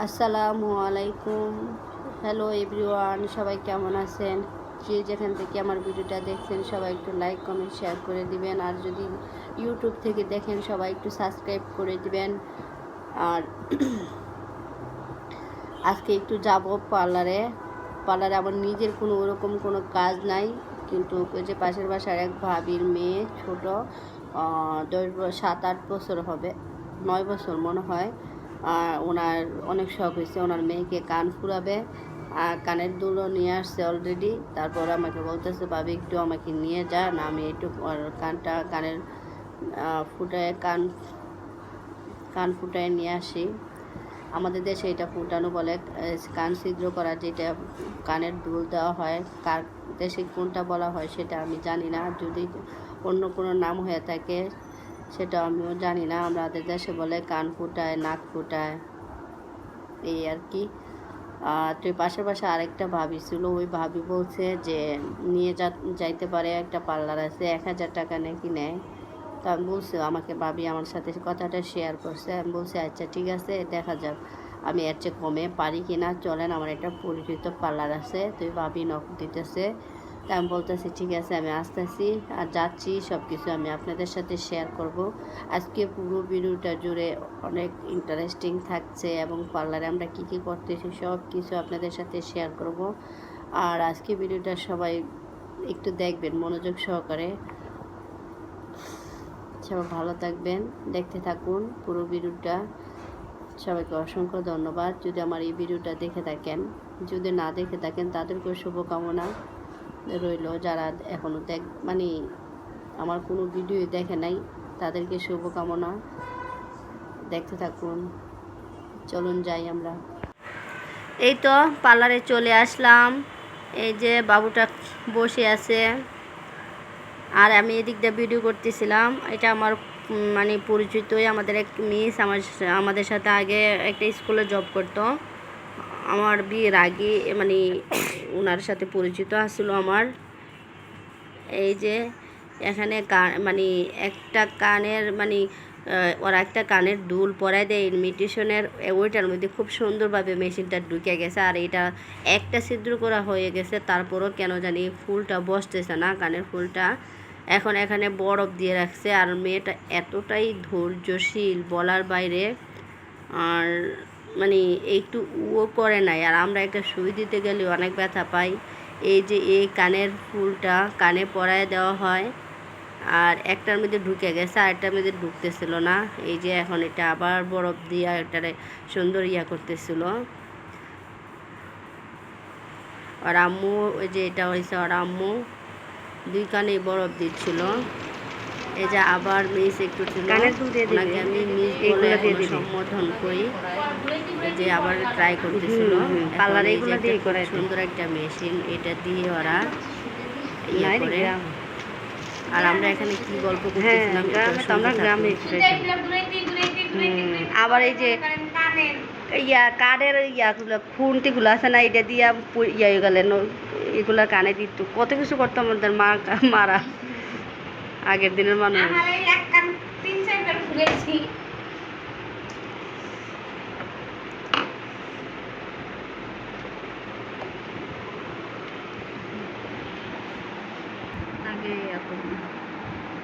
আসসালামু আলাইকুম। Hello everyone, সবাই কেমন আছেন? যে যেখান থেকে আমার ভিডিওটা দেখছেন সবাই একটু লাইক কমেন্ট শেয়ার করে দিবেন, আর যদি ইউটিউব থেকে দেখেন সবাই একটু সাবস্ক্রাইব করে দিবেন। আর আজকে একটু যাব পার্লারে। আমার নিজের কোনো ওরকম কোনো কাজ নাই, কিন্তু ওই যে পাশের বাসার এক ভাবির মেয়ে ছোট, 7-8 বছর হবে, 9 বছর মনে হয়। ওনার অনেক শখ হয়েছে, ওনার মেয়েকে কান ফুরাবে। কানের দুলও নিয়ে আসছে অলরেডি। তারপর আমাকে বলতেছে, ভাবি একটু আমাকে নিয়ে যান, আমি একটু কানের ফুটায় কান ফুটায় নিয়ে আসি। আমাদের দেশে এটা ফুটানো বলে, কান ছিদ্র করা, যেটা কানের দুল দেওয়া হয়। কার দেশে কোনটা বলা হয় সেটা আমি জানি না, যদি অন্য কোনো নাম হয়ে থাকে সেটা আমিও জানি না। আমাদের দেশে বলে কান ফুটায়, নাক ফুটায়, এই আর কি। তো পাশে আরেকটা ভাবি ছিল, ওই ভাবি বলছে যে নিয়ে যাইতে পারে, একটা পার্লার আছে, 1000 টাকা নাকি নেয়। তো আমি বলছি, আমাকে ভাবি আমার সাথে কথাটা শেয়ার করছে, আমি বলছি আচ্ছা ঠিক আছে, দেখা যাক আমি এর চেয়ে কমে পারি কি না, চলেন আমার একটা পরিচিত পার্লার আছে। তো ভাবি নক দিতেছে, তা আমি বলতেছি ঠিক আছে আমি আসতেছি আর যাচ্ছি, সব কিছু আমি আপনাদের সাথে শেয়ার করব। আজকে পুরো ভিডিওটা জুড়ে অনেক ইন্টারেস্টিং থাকছে, এবং পার্লারে আমরা কী কী করতেছি সব কিছু আপনাদের সাথে শেয়ার করব। আর আজকে ভিডিওটা সবাই একটু দেখবেন মনোযোগ সহকারে। সবাই ভালো থাকবেন, দেখতে থাকুন পুরো ভিডিওটা। সবাইকে অসংখ্য ধন্যবাদ যদি আমার এই ভিডিওটা দেখে থাকেন। যদি না দেখে থাকেন তাদেরকেও শুভকামনা রইল। যারা এখনও মানে আমার কোনো ভিডিও দেখে নাই তাদেরকে শুভকামনা। দেখতে থাকুন, চলুন যাই আমরা। এই তো পার্লারে চলে আসলাম, এই যে বাবুটা বসে আছে আর আমি এদিক দিয়ে ভিডিও করতেছিলাম। এটা আমার মানে পরিচিতই, আমাদের এক মিস আমাদের সাথে আগে একটা স্কুলে জব করতো। আমার বিয়ের আগে মানে ওনার সাথে পরিচিত আসলো আমার। এই যে এখানে মানে একটা কানের মানে ওরা একটা কানের দুল পরাই দেয় ইমিটেশনের, ওইটার মধ্যে খুব সুন্দরভাবে মেশিনটা ঢুকে গেছে। আর এটা একটা ছিদ্র করা হয়ে গেছে, তারপরও কেন জানি ফুলটা বসতেছে না, কানের ফুলটা। এখন এখানে বরফ দিয়ে রাখছে, আর মেয়েটা এতটাই ধৈর্যশীল বলার বাইরে। আর মানে একটু করে নাই, আর আমরা একটা সুই দিতে গেলে অনেক ব্যথা পাই। এই যে এই কানের ফুলটা কানে পরায় দেওয়া হয়, আর একটার মধ্যে ঢুকে গেছে, আর একটার মধ্যে ঢুকতেছিল না। এই যে এখন এটা আবার বরফ দিয়া এটারে সুন্দর করতেছিল। আর আম্মু, ওই যে এটা হয়েছে আর আম্মু, দুই কানে বরফ দিচ্ছিল। এই যে আবার মিস একটু ছিল, ওনাকে আমি মিস বলে সম্বোধন করি। এই যে আবার ট্রাই করতেছিল। পার্লারে সুন্দর একটা মেশিন, এটা দিয়ে ওরা করে। আর আমরা এখানে কি গল্প করতেছিলাম, আমরা গ্রামে। আবার এই যে কানের খুন্তিগুলো আছে না, এটা দিয়া হয়ে গেলেন, এগুলা কানে দিত, কত কিছু করতাম আমাদের মারা আগের দিনের মানুষ।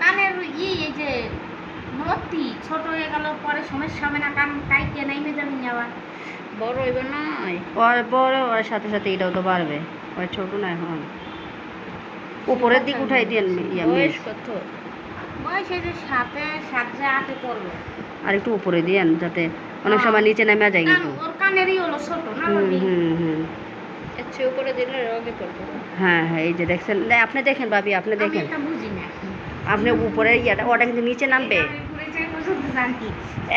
কানের এই যে নতি ছোট হয়ে গেল, পরে সমস্যা হবে না? কান কাইতে নাইমে যাবেন আবার বড় হইবে না, বড় ওর সাথে সাথে এটাও তো পারবে, ওই ছোট না এখন। উপরের দিক উঠাই দেন, বয়স কত? বয়স এই যে 7-8 পড়বে। আর একটু উপরে দিয়েন, যাতে অনেক সময় নিচে নামে যায়। কিন্তু ওর কানেরই হলো ছোট না, এর চেয়ে উপরে দিলে রোগে পড়বে। হ্যাঁ হ্যাঁ, এই যে দেখছেন, আপনি দেখেন ভাবি, আপনি দেখেন, বুঝি না আপনি উপরে ওটা কিন্তু নিচে নামবে,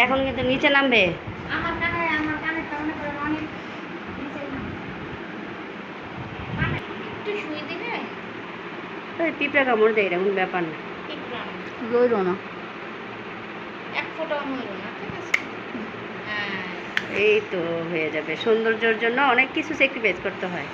এখন কিন্তু নিচে নামবে। আমার কানে তো মনে করেন অনেক একটু শুয়ে দিলে পিঁপড়া কামড় দেয়, এরকম ব্যাপার না, লইল না, এক ফোঁটাও নইল না, ঠিক আছে। এই তো হয়ে যাবে। সৌন্দর্যের জন্য অনেক কিছু স্যাক্রিফাইস করতে হয়।